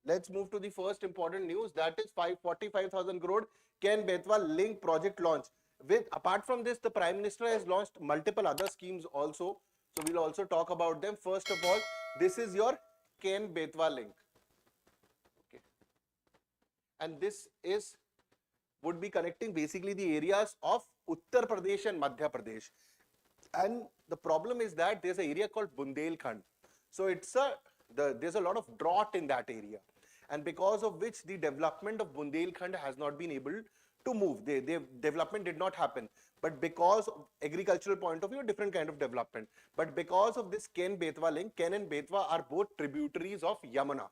let's move to the first important news, that is 45,000 crore Ken-Betwa link project launch. Apart from this, the Prime Minister has launched multiple other schemes also. So we'll also talk about them. First of all, this is your Ken-Betwa link. Okay. And this would be connecting basically the areas of Uttar Pradesh and Madhya Pradesh. And the problem is that there's an area called Bundelkhand. So there's a lot of drought in that area. And because of which the development of Bundelkhand has not been able to move. Development did not happen. But because of agricultural point of view, different kind of development. But because of this Ken-Betwa link, Ken and Betwa are both tributaries of Yamuna.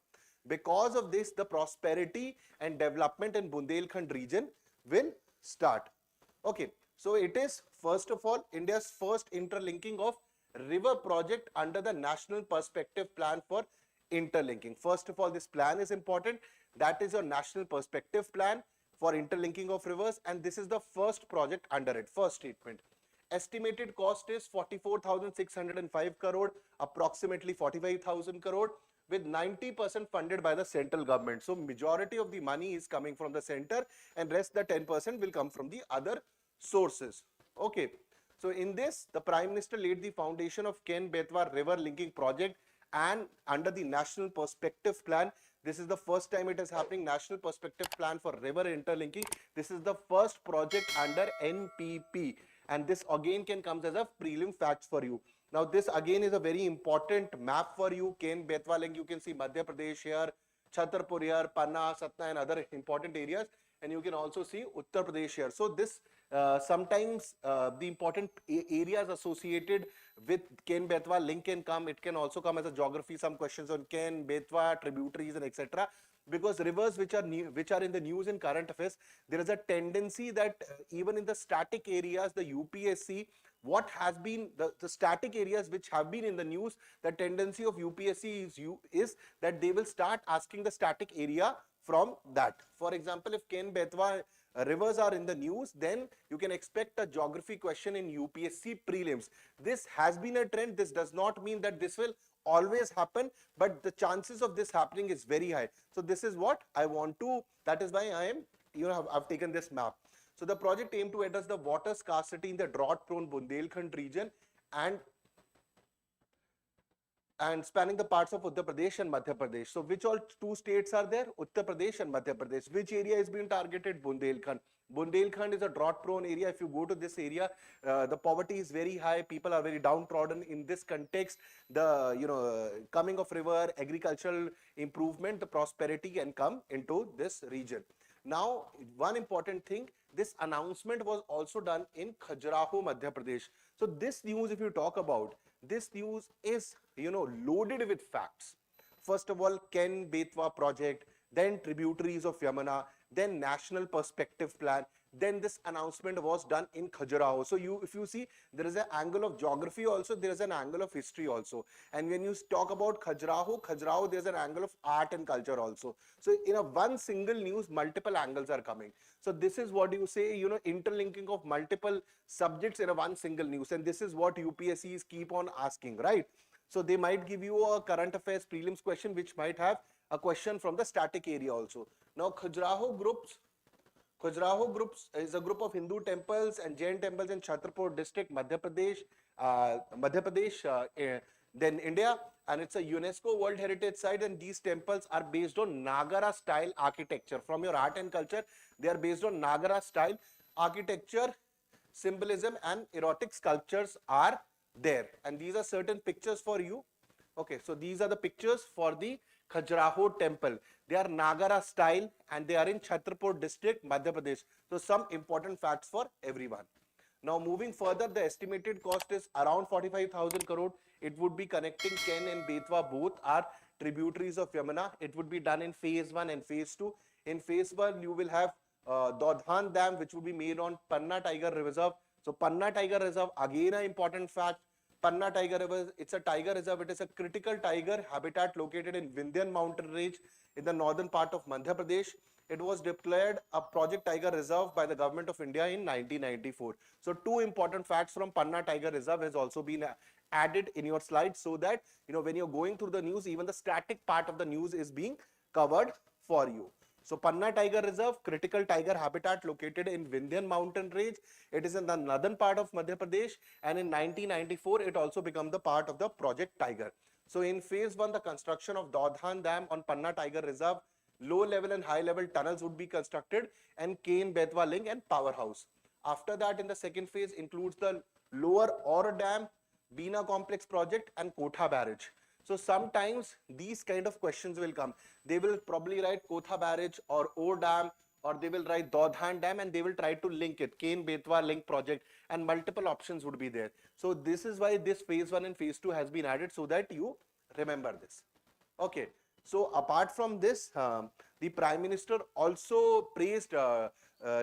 Because of this, the prosperity and development in Bundelkhand region will start. Okay, so it is first of all India's first interlinking of river project under the National Perspective Plan for interlinking. First of all, this plan is important. That is your National Perspective Plan for interlinking of rivers, and this is the first project under it, first statement. Estimated cost is 44,605 crore, approximately 45,000 crore, with 90% funded by the central government. So majority of the money is coming from the center, and rest the 10% will come from the other sources. Okay. So in this, the Prime Minister laid the foundation of Ken-Betwa river linking project, and under the National Perspective Plan, this is the first time it is happening, National Perspective Plan for river interlinking. This is the first project under NPP, and this again can come as a prelim fact for you. Now this again is a very important map for you. Ken-Betwa link, you can see Madhya Pradesh here, Chhatarpur here, Panna, Satna and other important areas, and you can also see Uttar Pradesh here. So this sometimes the important areas associated with Ken-Betwa link can come. It can also come as a geography, some questions on Ken-Betwa, tributaries and etc. Because rivers which are in the news in current affairs, there is a tendency that even in the static areas, the UPSC, what has been the static areas which have been in the news, the tendency of UPSC is that they will start asking the static area from that. For example, if Ken-Betwa rivers are in the news, then you can expect a geography question in UPSC prelims. This has been a trend. This does not mean that this will always happen, but the chances of this happening is very high. So this is what I want to, that is why I am, I've taken this map. So the project aimed to address the water scarcity in the drought-prone Bundelkhand region and spanning the parts of Uttar Pradesh and Madhya Pradesh. So which all two states are there? Uttar Pradesh and Madhya Pradesh. Which area is being targeted? Bundelkhand. Bundelkhand is a drought prone area. If you go to this area, the poverty is very high. People are very downtrodden. In this context, the coming of river, agricultural improvement, the prosperity can come into this region. Now, one important thing, this announcement was also done in Khajuraho, Madhya Pradesh. So this news, if you talk about, this news is, loaded with facts. First of all, Ken-Betwa project, then tributaries of Yamuna, then National Perspective Plan, then this announcement was done in Khajuraho. So if you see, there is an angle of geography also, there is an angle of history also. And when you talk about Khajuraho, there's an angle of art and culture also. So in one single news, multiple angles are coming. So this is what you say, interlinking of multiple subjects in one single news. And this is what UPSCs keep on asking, right? So they might give you a current affairs prelims question, which might have a question from the static area also. Now Khajuraho groups is a group of Hindu temples and Jain temples in Chhatarpur district, Madhya Pradesh, then India, and it's a UNESCO World Heritage Site, and these temples are based on Nagara style architecture. From your art and culture, they are based on Nagara style architecture, symbolism and erotic sculptures are there. And these are certain pictures for you. Okay, so these are the pictures for the Khajuraho temple. They are Nagara style and they are in Chhatarpur district, Madhya Pradesh. So some important facts for everyone. Now moving further, the estimated cost is around 45,000 crore. It would be connecting Ken and Betwa, both are tributaries of Yamuna. It would be done in phase 1 and phase 2. In phase 1, you will have Dodhan Dam, which will be made on Panna Tiger Reserve. So Panna Tiger Reserve, again an important fact. Panna Tiger Reserve, it's a tiger reserve. It is a critical tiger habitat located in Vindhyan mountain range in the northern part of Madhya Pradesh. It was declared a Project Tiger Reserve by the government of India in 1994. So two important facts from Panna Tiger Reserve has also been added in your slides, so that when you're going through the news, even the static part of the news is being covered for you. So Panna Tiger Reserve, critical tiger habitat located in Vindhyan mountain range. It is in the northern part of Madhya Pradesh, and in 1994 it also became the part of the Project Tiger. So in phase 1, the construction of Dodhan Dam on Panna Tiger Reserve, low level and high level tunnels would be constructed, and Ken-Betwa link and powerhouse. After that, in the second phase includes the lower Aur Dam, Bina Complex project and Kotha barrage. So sometimes these kind of questions will come. They will probably write Kotha barrage or Aur Dam, or they will write Dodhan Dam, and they will try to link it, Ken-Betwa link project, and multiple options would be there. So this is why this phase 1 and phase 2 has been added, so that you remember this. Okay. So apart from this, the Prime Minister also praised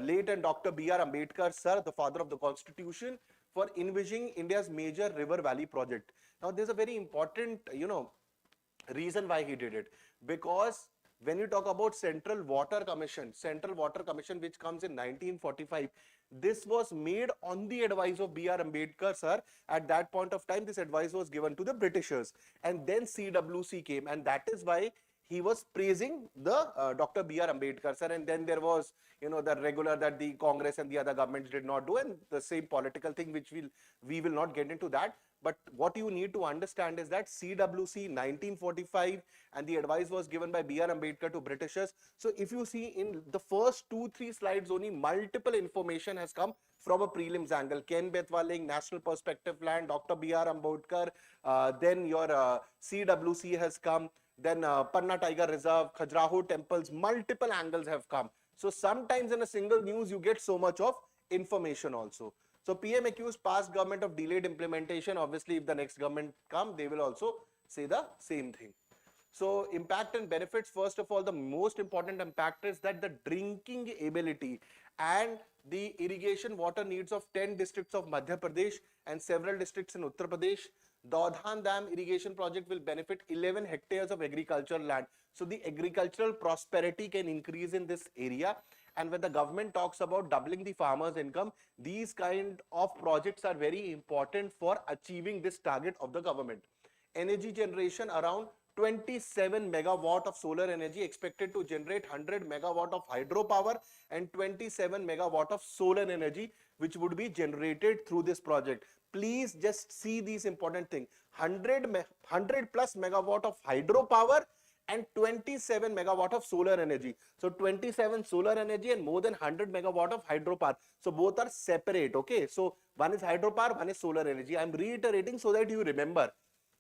late and Dr. B.R. Ambedkar Sir, the father of the Constitution, for envisioning India's major river valley project. Now there's a very important, reason why he did it. Because when you talk about Central Water Commission which comes in 1945, this was made on the advice of B.R. Ambedkar Sir. At that point of time, this advice was given to the Britishers, and then CWC came, and that is why he was praising the Dr. B.R. Ambedkar Sir. And then there was, the regular that the Congress and the other governments did not do, and the same political thing which we will not get into that. But what you need to understand is that CWC 1945, and the advice was given by B.R. Ambedkar to Britishers. So if you see in the first 2-3 slides only, multiple information has come from a prelims angle. Ken-Betwa link, National Perspective Plan, Dr. B.R. Ambedkar, then your CWC has come, then Panna Tiger Reserve, Khajuraho temples, multiple angles have come. So sometimes in a single news, you get so much of information also. So PM accused past government of delayed implementation. Obviously, if the next government come, they will also say the same thing. So impact and benefits, first of all, the most important impact is that the drinking ability and the irrigation water needs of 10 districts of Madhya Pradesh and several districts in Uttar Pradesh. Dodhan Dam irrigation project will benefit 11 hectares of agricultural land. So the agricultural prosperity can increase in this area. And when the government talks about doubling the farmers' income, these kind of projects are very important for achieving this target of the government. Energy generation, around 27 megawatt of solar energy expected to generate 100 megawatt of hydropower and 27 megawatt of solar energy, which would be generated through this project. Please just see these important things. 100 plus megawatt of hydropower and 27 megawatt of solar energy. So 27 solar energy and more than 100 megawatt of hydropower. So both are separate. Okay. So one is hydropower, one is solar energy. I'm reiterating so that you remember.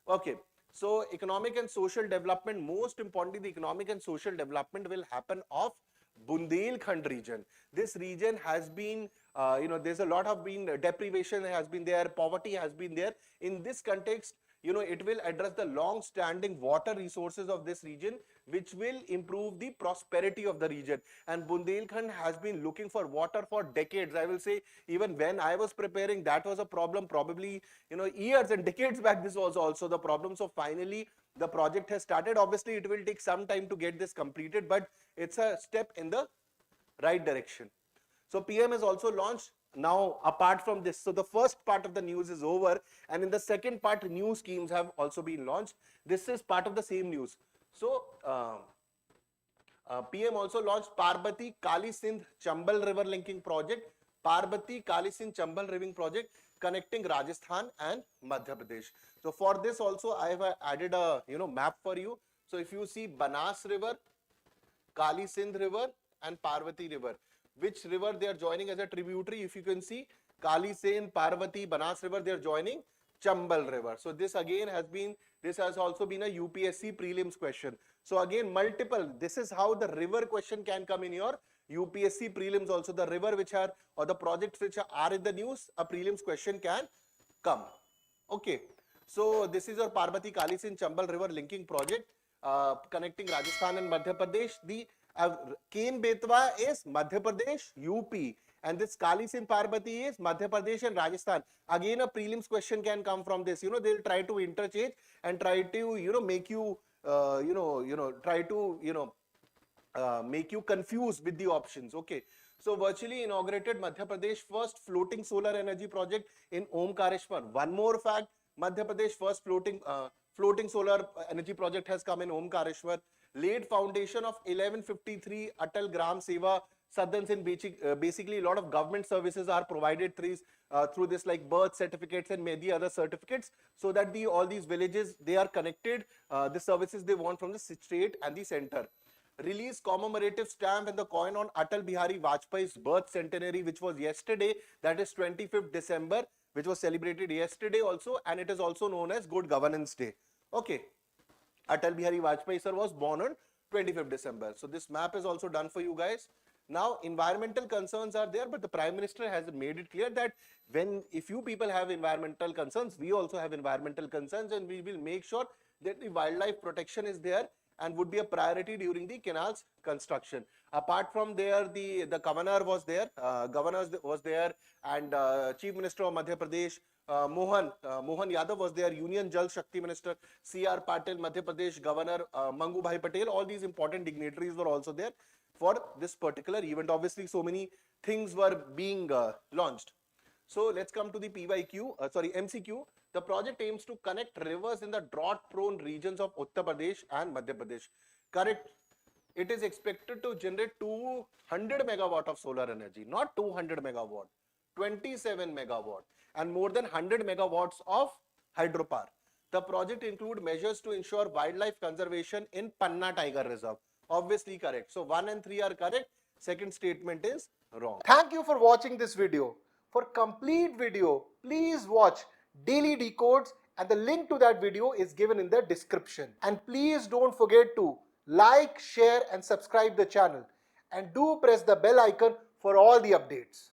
Okay. So economic and social development, most importantly, the economic and social development will happen of Bundelkhand region. This region has been, there's a lot of deprivation has been there, poverty has been there. In this context, it will address the long-standing water resources of this region, which will improve the prosperity of the region. And Bundelkhand has been looking for water for decades. I will say, even when I was preparing, that was a problem. Probably, years and decades back, this was also the problem. So finally, the project has started. Obviously, it will take some time to get this completed, but it's a step in the right direction. So PM has also launched. Now, apart from this, so the first part of the news is over, and in the second part, new schemes have also been launched. This is part of the same news. So, PM also launched Parbati Kali Sindh Chambal River Linking Project. Parbati Kali Sindh Chambal River Project connecting Rajasthan and Madhya Pradesh. So, for this also, I have added a map for you. So, if you see Banas River, Kali Sindh River, and Parvati River. Which river they are joining as a tributary? If you can see, Kali Sindh, Parvati, Banas River, they are joining Chambal River. So this again has also been a UPSC prelims question. So again, multiple, this is how the river question can come in your UPSC prelims also. The river which are, or the projects which are in the news, a prelims question can come. Okay. So this is your Parvati Kali Sindh Chambal River linking project, connecting Rajasthan and Madhya Pradesh. The Ken-Betwa is Madhya Pradesh, UP, and this Kali Sindh Parbati is Madhya Pradesh and Rajasthan. Again, a prelims question can come from this. They'll try to interchange and try to, make you, make you confused with the options. Okay. So virtually inaugurated Madhya Pradesh first floating solar energy project in Omkareshwar. One more fact, Madhya Pradesh first floating solar energy project has come in Omkareshwar. laid foundation of 1153 Atal Gram Seva Sadhans. In basically a lot of government services are provided through this, like birth certificates and many other certificates, so that all these villages, they are connected, the services they want from the state and the center. Release commemorative stamp and the coin on Atal Bihari Vajpayee's birth centenary, which was yesterday, that is 25th December, which was celebrated yesterday also, and it is also known as Good Governance Day. Okay. Atal Bihari Vajpayee sir was born on 25th December. So this map is also done for you guys. Now environmental concerns are there, but the Prime Minister has made it clear that if you people have environmental concerns, we also have environmental concerns, and we will make sure that the wildlife protection is there and would be a priority during the canal's construction. Apart from there, the governor was there, and Chief Minister of Madhya Pradesh, Mohan Yadav was there, Union Jal Shakti Minister, C.R. Patil, Madhya Pradesh Governor, Mangu Bhai Patel, all these important dignitaries were also there for this particular event. Obviously, so many things were being launched. So let's come to the MCQ. The project aims to connect rivers in the drought-prone regions of Uttar Pradesh and Madhya Pradesh. Correct. It is expected to generate 200 megawatt of solar energy, not 200 megawatt, 27 megawatt, and more than 100 megawatts of hydropower. The project include measures to ensure wildlife conservation in Panna Tiger Reserve. Obviously correct. So 1 and 3 are correct. Second statement is wrong. Thank you for watching this video. For complete video, please watch Daily Decodes, and the link to that video is given in the description. And please don't forget to like, share and subscribe the channel. And do press the bell icon for all the updates.